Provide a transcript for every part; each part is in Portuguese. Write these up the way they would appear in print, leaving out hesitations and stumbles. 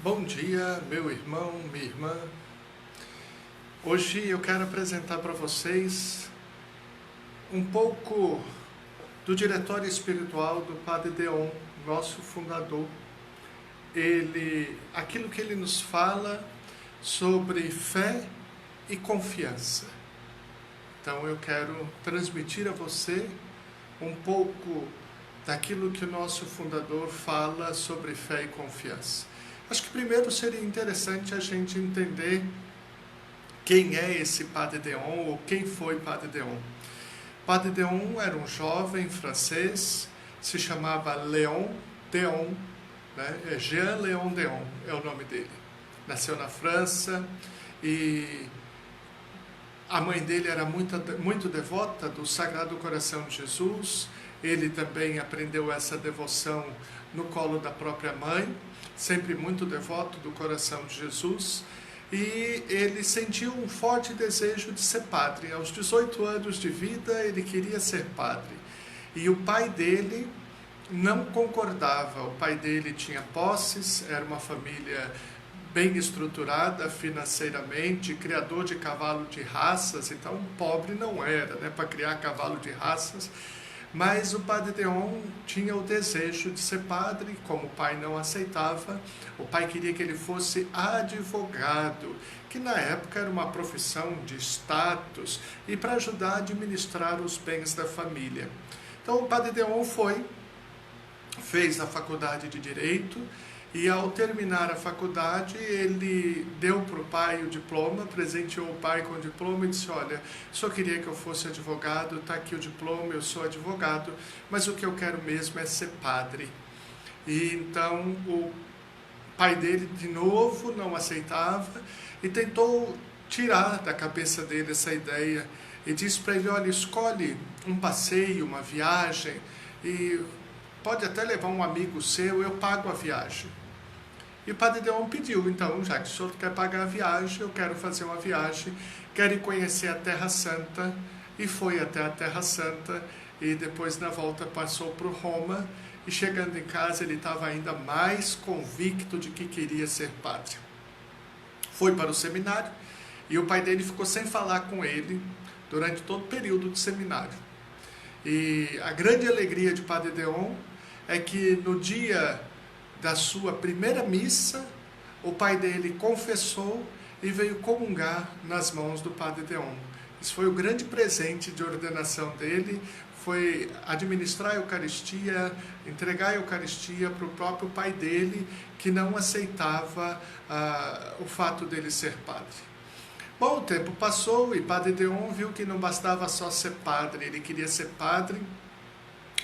Bom dia, meu irmão, minha irmã. Hoje eu quero apresentar para vocês um pouco do diretório espiritual do Padre Deon, nosso fundador. Aquilo que ele nos fala sobre fé e confiança. Então eu quero transmitir a você um pouco daquilo que o nosso fundador fala sobre fé e confiança. Acho que primeiro seria interessante a gente entender quem é esse Padre Deon ou quem foi Padre Deon. Padre Deon era um jovem francês, se chamava Léon Deon, né? Jean Léon Deon é o nome dele. Nasceu na França e a mãe dele era muito devota do Sagrado Coração de Jesus. Ele também aprendeu essa devoção no colo da própria mãe, sempre muito devoto do coração de Jesus. E ele sentiu um forte desejo de ser padre. Aos 18 anos de vida, ele queria ser padre. E o pai dele não concordava. O pai dele tinha posses, era uma família bem estruturada financeiramente, criador de cavalo de raças, então pobre não era, né, para criar cavalo de raças. Mas o Padre Deon tinha o desejo de ser padre, como o pai não aceitava. O pai queria que ele fosse advogado, que na época era uma profissão de status, e para ajudar a administrar os bens da família. Então o Padre Deon fez a faculdade de Direito, e ao terminar a faculdade, ele deu para o pai o diploma, presenteou o pai com o diploma e disse: olha, só queria que eu fosse advogado, está aqui o diploma, eu sou advogado, mas o que eu quero mesmo é ser padre. E então o pai dele de novo não aceitava e tentou tirar da cabeça dele essa ideia e disse para ele: olha, escolhe um passeio, uma viagem e pode até levar um amigo seu, eu pago a viagem. E o Padre Deon pediu, então, já que o senhor quer pagar a viagem, eu quero fazer uma viagem, quero ir conhecer a Terra Santa, e foi até a Terra Santa, e depois na volta passou por Roma, e chegando em casa ele estava ainda mais convicto de que queria ser padre. Foi para o seminário, e o pai dele ficou sem falar com ele durante todo o período do seminário. E a grande alegria de Padre Deon é que no dia da sua primeira missa, o pai dele confessou e veio comungar nas mãos do Padre Deon. Isso foi o grande presente de ordenação dele, foi administrar a Eucaristia, entregar a Eucaristia para o próprio pai dele, que não aceitava o fato dele ser padre. Bom, o tempo passou e Padre Deon viu que não bastava só ser padre, ele queria ser padre,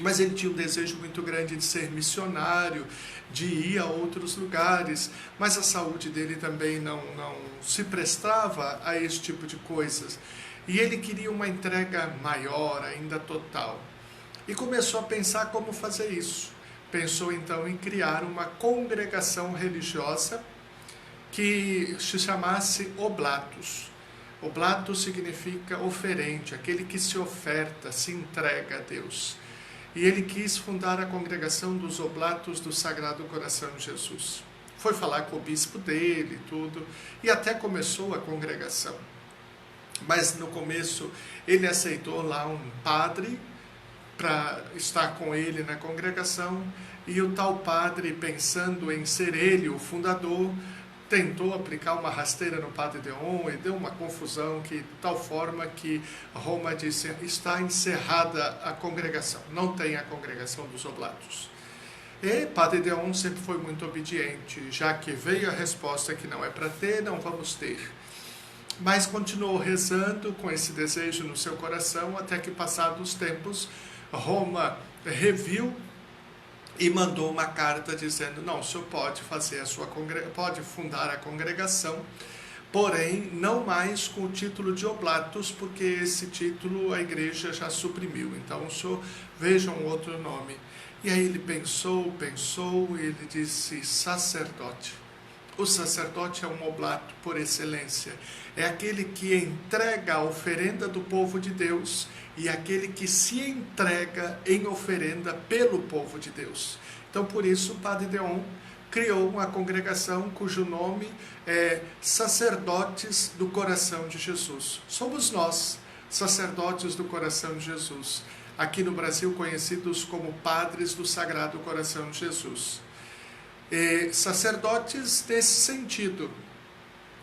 mas ele tinha um desejo muito grande de ser missionário, de ir a outros lugares, mas a saúde dele também não se prestava a esse tipo de coisas. E ele queria uma entrega maior, ainda total. E começou a pensar como fazer isso. Pensou então em criar uma congregação religiosa que se chamasse Oblatos. Oblatos significa oferente, aquele que se oferta, se entrega a Deus. E ele quis fundar a congregação dos Oblatos do Sagrado Coração de Jesus. Foi falar com o bispo dele, tudo, e até começou a congregação. Mas no começo ele aceitou lá um padre para estar com ele na congregação, e o tal padre, pensando em ser ele o fundador, tentou aplicar uma rasteira no Padre Deon e deu uma confusão de tal forma que Roma disse: está encerrada a congregação, não tem a congregação dos Oblatos. E Padre Deon sempre foi muito obediente, já que veio a resposta que não é para ter, não vamos ter. Mas continuou rezando com esse desejo no seu coração, até que, passados os tempos, Roma reviu e mandou uma carta dizendo: não, o senhor pode fazer pode fundar a congregação, porém não mais com o título de Oblatos, porque esse título a igreja já suprimiu. Então o senhor veja um outro nome. E aí ele pensou e ele disse: sacerdote. O sacerdote é um oblato por excelência. É aquele que entrega a oferenda do povo de Deus e aquele que se entrega em oferenda pelo povo de Deus. Então, por isso, o Padre Deon criou uma congregação cujo nome é Sacerdotes do Coração de Jesus. Somos nós, sacerdotes do Coração de Jesus, aqui no Brasil conhecidos como Padres do Sagrado Coração de Jesus. Sacerdotes nesse sentido,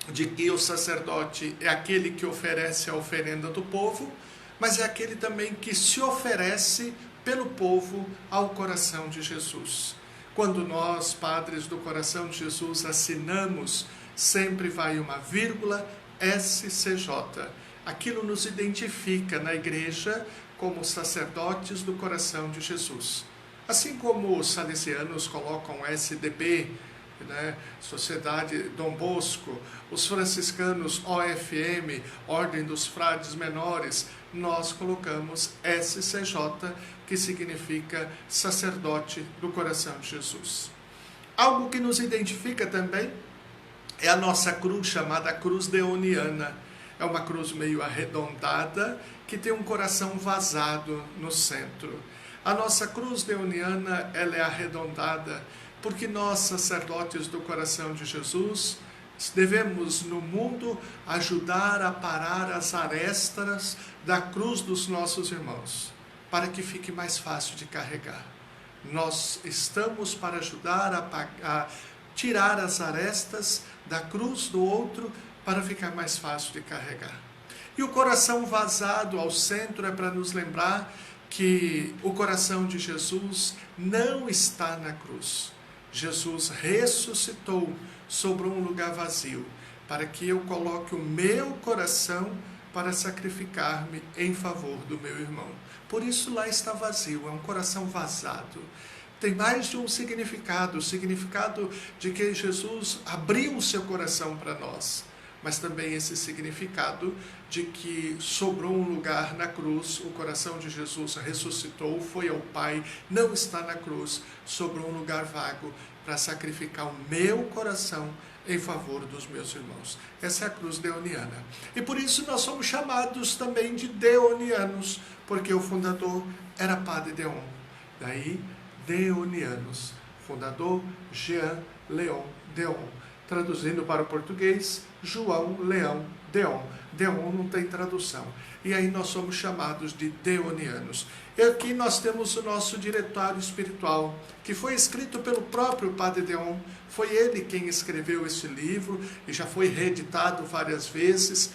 de que o sacerdote é aquele que oferece a oferenda do povo, mas é aquele também que se oferece pelo povo ao coração de Jesus. Quando nós, Padres do Coração de Jesus, assinamos, sempre vai uma vírgula, SCJ. Aquilo nos identifica na igreja como sacerdotes do Coração de Jesus. Assim como os salesianos colocam SDB, né? Sociedade Dom Bosco, os franciscanos OFM, Ordem dos Frades Menores, nós colocamos SCJ, que significa Sacerdote do Coração de Jesus. Algo que nos identifica também é a nossa cruz, chamada cruz deoniana. É uma cruz meio arredondada, que tem um coração vazado no centro. A nossa cruz deoniana, ela é arredondada, porque nós, sacerdotes do Coração de Jesus, devemos no mundo ajudar a parar as arestas da cruz dos nossos irmãos, para que fique mais fácil de carregar. Nós estamos para ajudar a tirar as arestas da cruz do outro, para ficar mais fácil de carregar. E o coração vazado ao centro é para nos lembrar que o coração de Jesus não está na cruz. Jesus ressuscitou sobre um lugar vazio, para que eu coloque o meu coração para sacrificar-me em favor do meu irmão. Por isso lá está vazio, é um coração vazado. Tem mais de um significado, o significado de que Jesus abriu o seu coração para nós, mas também esse significado de que sobrou um lugar na cruz, o coração de Jesus ressuscitou, foi ao Pai, não está na cruz, sobrou um lugar vago para sacrificar o meu coração em favor dos meus irmãos. Essa é a cruz deoniana. E por isso nós somos chamados também de deonianos, porque o fundador era Padre Deon. Daí, deonianos. Fundador, Jean Leon Deon. Traduzindo para o português, João Leão Deon. Deon não tem tradução. E aí nós somos chamados de deonianos. E aqui nós temos o nosso diretório espiritual, que foi escrito pelo próprio Padre Deon. Foi ele quem escreveu esse livro e já foi reeditado várias vezes.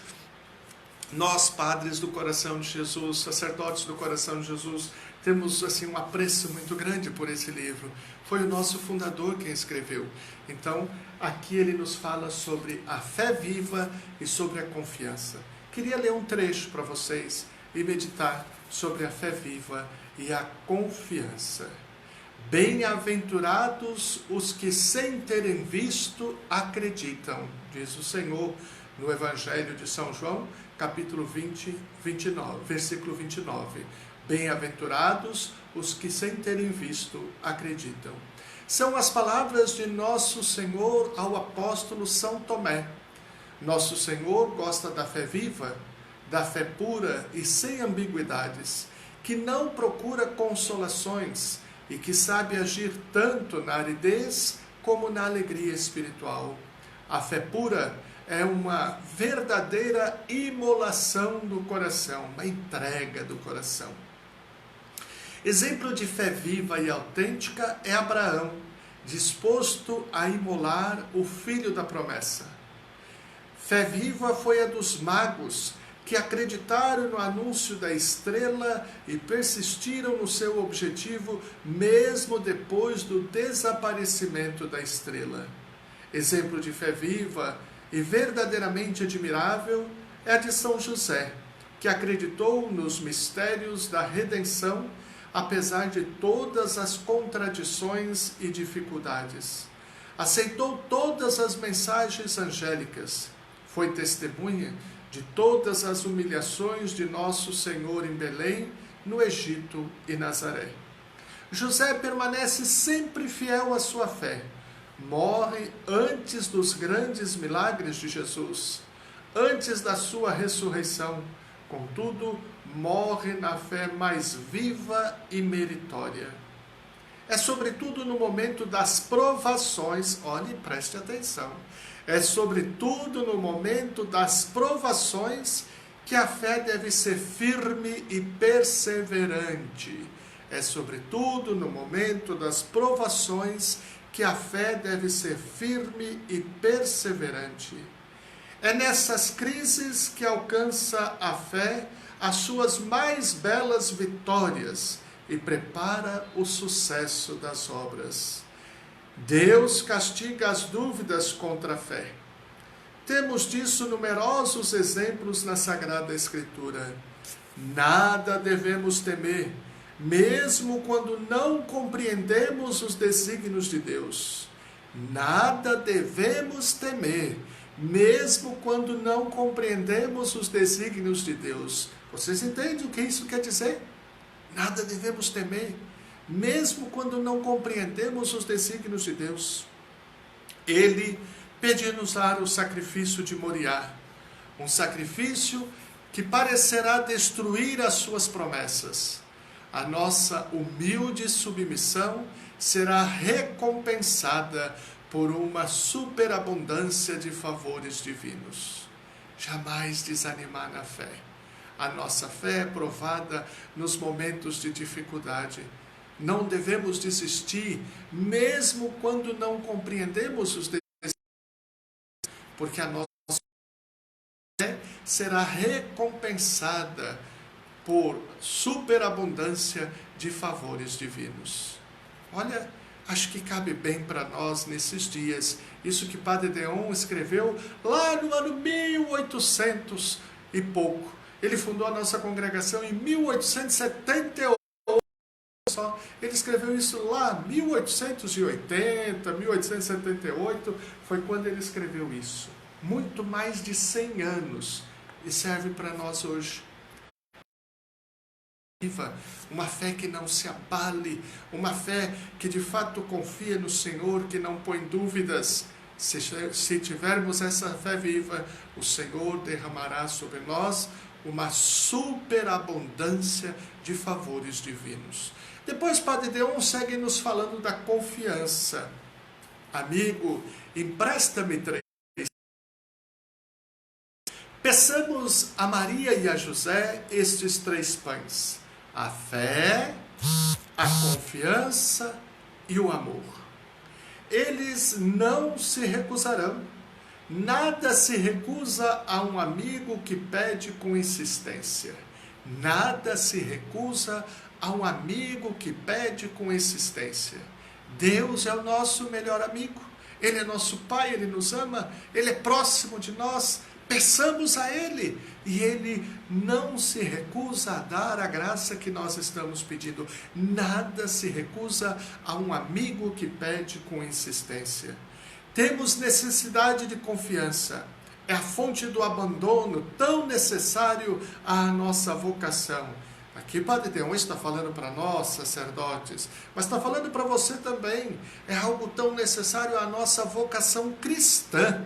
Nós, Padres do Coração de Jesus, sacerdotes do Coração de Jesus, temos assim um apreço muito grande por esse livro. Foi o nosso fundador quem escreveu. Então, aqui ele nos fala sobre a fé viva e sobre a confiança. Queria ler um trecho para vocês e meditar sobre a fé viva e a confiança. Bem-aventurados os que sem terem visto acreditam, diz o Senhor no Evangelho de São João, capítulo 20, 29, versículo 29. Bem-aventurados os que sem terem visto acreditam. São as palavras de nosso Senhor ao apóstolo São Tomé. Nosso Senhor gosta da fé viva, da fé pura e sem ambiguidades, que não procura consolações e que sabe agir tanto na aridez como na alegria espiritual. A fé pura é uma verdadeira imolação do coração, uma entrega do coração. Exemplo de fé viva e autêntica é Abraão, disposto a imolar o filho da promessa. Fé viva foi a dos magos, que acreditaram no anúncio da estrela e persistiram no seu objetivo, mesmo depois do desaparecimento da estrela. Exemplo de fé viva e verdadeiramente admirável é a de São José, que acreditou nos mistérios da redenção, apesar de todas as contradições e dificuldades. Aceitou todas as mensagens angélicas, foi testemunha de todas as humilhações de Nosso Senhor em Belém, no Egito e Nazaré. José permanece sempre fiel à sua fé, morre antes dos grandes milagres de Jesus, antes da sua ressurreição, contudo, morre na fé mais viva e meritória. É sobretudo no momento das provações, olhe, preste atenção, é sobretudo no momento das provações que a fé deve ser firme e perseverante. É sobretudo no momento das provações que a fé deve ser firme e perseverante. É nessas crises que alcança a fé as suas mais belas vitórias e prepara o sucesso das obras. Deus castiga as dúvidas contra a fé. Temos disso numerosos exemplos na Sagrada Escritura. Nada devemos temer, mesmo quando não compreendemos os desígnios de Deus. Nada devemos temer, mesmo quando não compreendemos os desígnios de Deus. Vocês entendem o que isso quer dizer? Nada devemos temer, mesmo quando não compreendemos os desígnios de Deus. Ele pede-nos o sacrifício de Moriá, um sacrifício que parecerá destruir as suas promessas. A nossa humilde submissão será recompensada por uma superabundância de favores divinos. Jamais desanimar na fé. A nossa fé é provada nos momentos de dificuldade. Não devemos desistir, mesmo quando não compreendemos os desígnios, porque a nossa fé será recompensada por superabundância de favores divinos. Olha, acho que cabe bem para nós nesses dias, isso que Padre Deon escreveu lá no ano 1800 e pouco. Ele fundou a nossa congregação em 1878. Só. Ele escreveu isso lá, 1880, 1878, foi quando ele escreveu isso. Muito mais de 100 anos. E serve para nós hoje. Uma fé que não se abale, uma fé que de fato confia no Senhor, que não põe dúvidas. Se tivermos essa fé viva, o Senhor derramará sobre nós uma superabundância de favores divinos. Depois, Padre Deon segue nos falando da confiança. Amigo, empresta-me 3. Peçamos a Maria e a José estes 3 pães: a fé, a confiança e o amor. Eles não se recusarão. Nada se recusa a um amigo que pede com insistência. Nada se recusa a um amigo que pede com insistência. Deus é o nosso melhor amigo. Ele é nosso Pai, Ele nos ama, Ele é próximo de nós. Peçamos a Ele e Ele não se recusa a dar a graça que nós estamos pedindo. Nada se recusa a um amigo que pede com insistência. Temos necessidade de confiança. É a fonte do abandono tão necessário à nossa vocação. Aqui Padre Deon está falando para nós, sacerdotes, mas está falando para você também. É algo tão necessário à nossa vocação cristã.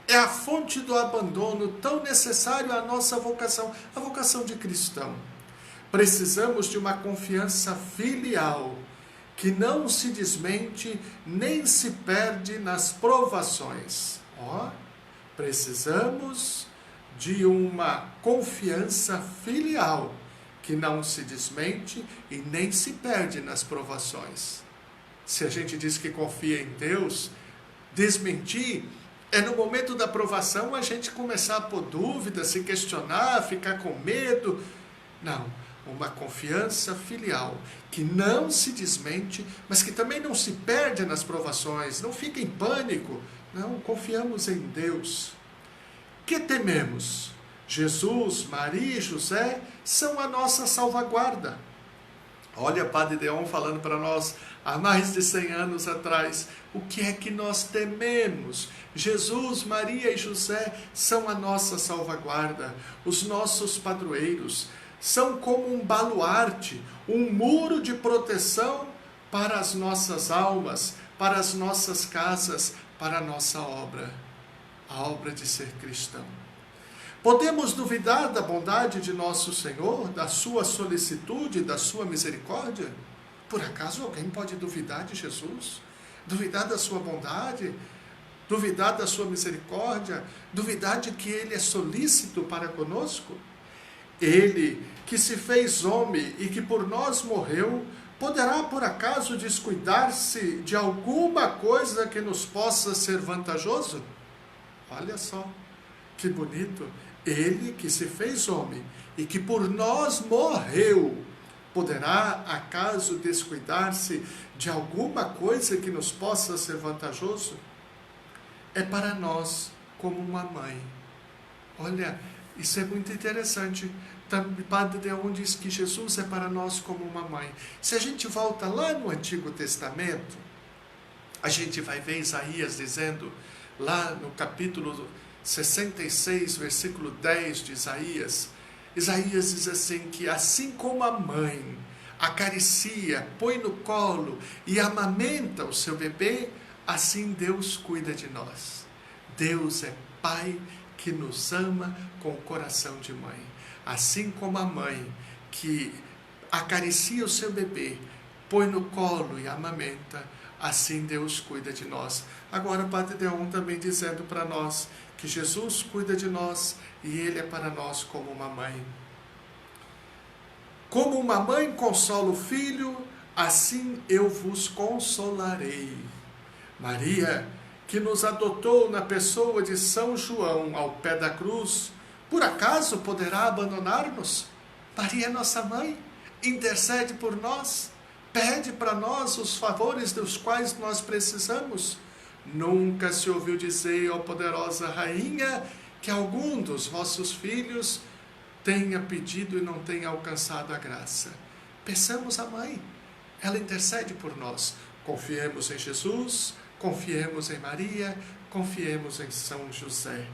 É a fonte do abandono tão necessário à nossa vocação, a vocação de cristão. Precisamos de uma confiança filial, que não se desmente nem se perde nas provações. Precisamos de uma confiança filial, que não se desmente e nem se perde nas provações. Se a gente diz que confia em Deus, desmentir é no momento da provação a gente começar a pôr dúvida, se questionar, ficar com medo. Não, uma confiança filial, que não se desmente, mas que também não se perde nas provações, não fica em pânico. Não, confiamos em Deus. Que tememos? Jesus, Maria e José são a nossa salvaguarda. Olha Padre Deon falando para nós há mais de 100 anos atrás. O que é que nós tememos? Jesus, Maria e José são a nossa salvaguarda, os nossos padroeiros. São como um baluarte, um muro de proteção para as nossas almas, para as nossas casas, para a nossa obra, a obra de ser cristão. Podemos duvidar da bondade de nosso Senhor, da sua solicitude, da sua misericórdia? Por acaso alguém pode duvidar de Jesus? Duvidar da sua bondade? Duvidar da sua misericórdia? Duvidar de que Ele é solícito para conosco? Ele, que se fez homem e que por nós morreu, poderá por acaso descuidar-se de alguma coisa que nos possa ser vantajoso? Olha só, que bonito! Ele que se fez homem e que por nós morreu, poderá acaso descuidar-se de alguma coisa que nos possa ser vantajoso? É para nós como uma mãe. Olha, isso é muito interessante. Padre Deon diz que Jesus é para nós como uma mãe. Se a gente volta lá no Antigo Testamento, a gente vai ver Isaías dizendo, lá no capítulo 66, versículo 10 de Isaías, Isaías diz assim, que assim como a mãe acaricia, põe no colo e amamenta o seu bebê, assim Deus cuida de nós. Deus é Pai que nos ama com o coração de mãe. Assim como a mãe que acaricia o seu bebê, põe no colo e amamenta, assim Deus cuida de nós. Agora o Padre Deon também dizendo para nós que Jesus cuida de nós e Ele é para nós como uma mãe. Como uma mãe consola o filho, assim eu vos consolarei. Maria, que nos adotou na pessoa de São João ao pé da cruz, por acaso poderá abandonar-nos? Maria, nossa mãe, intercede por nós, pede para nós os favores dos quais nós precisamos. Nunca se ouviu dizer, ó poderosa Rainha, que algum dos vossos filhos tenha pedido e não tenha alcançado a graça. Peçamos à mãe, ela intercede por nós. Confiemos em Jesus, confiemos em Maria, confiemos em São José.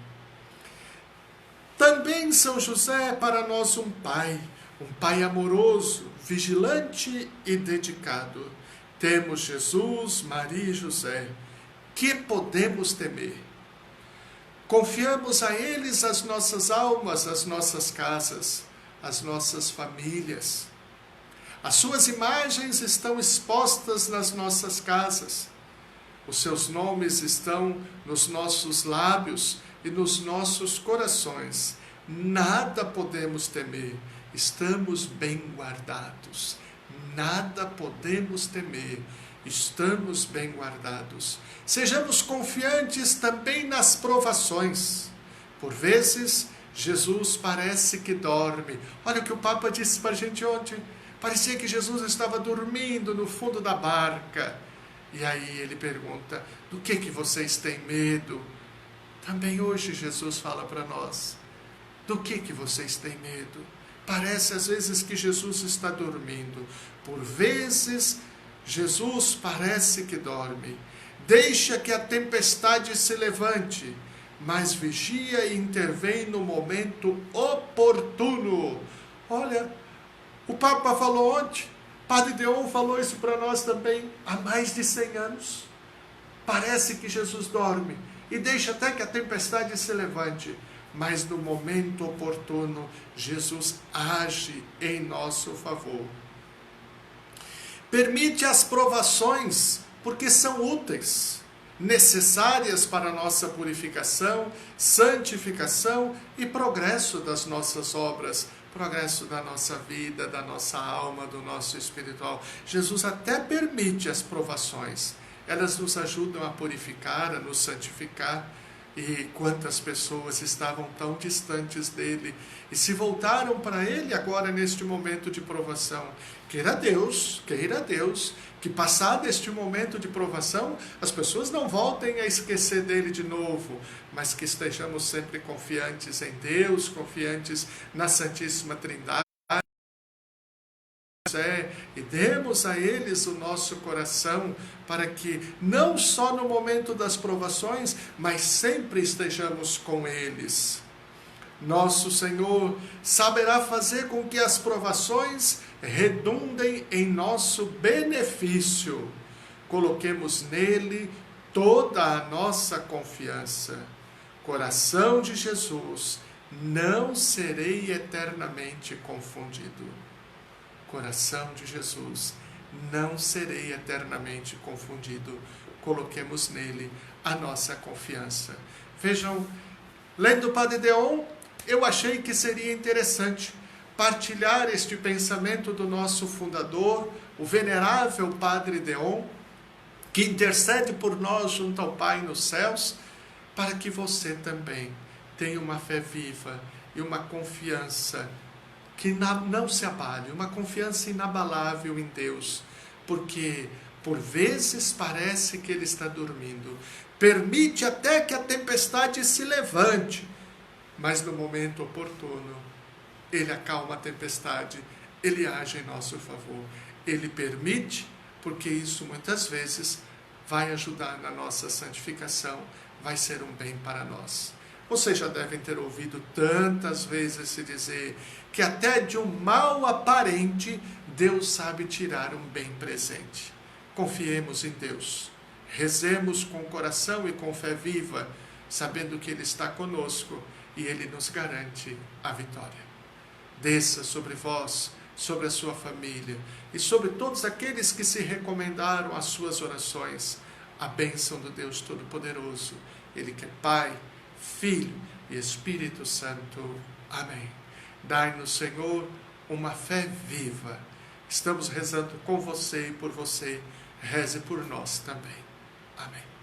Também São José é para nós um pai amoroso, vigilante e dedicado. Temos Jesus, Maria e José. Que podemos temer? Confiamos a eles as nossas almas, as nossas casas, as nossas famílias. As suas imagens estão expostas nas nossas casas. Os seus nomes estão nos nossos lábios e nos nossos corações. Nada podemos temer. Estamos bem guardados. Nada podemos temer. Estamos bem guardados. Sejamos confiantes também nas provações. Por vezes, Jesus parece que dorme. Olha o que o Papa disse para a gente ontem. Parecia que Jesus estava dormindo no fundo da barca. E aí ele pergunta, do que vocês têm medo? Também hoje Jesus fala para nós, do que vocês têm medo? Parece às vezes que Jesus está dormindo. Por vezes, Jesus parece que dorme. Deixa que a tempestade se levante, mas vigia e intervém no momento oportuno. Olha, o Papa falou ontem, Padre Deon falou isso para nós também há mais de 100 anos. Parece que Jesus dorme e deixa até que a tempestade se levante, mas no momento oportuno, Jesus age em nosso favor. Permite as provações, porque são úteis, necessárias para a nossa purificação, santificação e progresso das nossas obras, progresso da nossa vida, da nossa alma, do nosso espiritual. Jesus até permite as provações, elas nos ajudam a purificar, a nos santificar. E quantas pessoas estavam tão distantes dele e se voltaram para ele agora neste momento de provação. Queira Deus, que passado este momento de provação, as pessoas não voltem a esquecer dele de novo, mas que estejamos sempre confiantes em Deus, confiantes na Santíssima Trindade, e demos a eles o nosso coração, para que não só no momento das provações, mas sempre estejamos com eles. Nosso Senhor saberá fazer com que as provações redundem em nosso benefício. Coloquemos nele toda a nossa confiança. Coração de Jesus, não serei eternamente confundido. Coração de Jesus, não serei eternamente confundido. Coloquemos nele a nossa confiança. Vejam, lendo o Padre Deon, eu achei que seria interessante partilhar este pensamento do nosso fundador, o venerável Padre Deon, que intercede por nós junto ao Pai nos céus, para que você também tenha uma fé viva e uma confiança que não se abale, uma confiança inabalável em Deus, porque por vezes parece que Ele está dormindo, permite até que a tempestade se levante, mas no momento oportuno, Ele acalma a tempestade, Ele age em nosso favor, Ele permite, porque isso muitas vezes vai ajudar na nossa santificação, vai ser um bem para nós. Vocês já devem ter ouvido tantas vezes se dizer que até de um mal aparente, Deus sabe tirar um bem presente. Confiemos em Deus, rezemos com o coração e com fé viva, sabendo que Ele está conosco e Ele nos garante a vitória. Desça sobre vós, sobre a sua família e sobre todos aqueles que se recomendaram às suas orações, a bênção do Deus Todo-Poderoso, Ele que é Pai, Filho e Espírito Santo. Amém. Dai-nos, Senhor, uma fé viva. Estamos rezando com você e por você. Reze por nós também. Amém.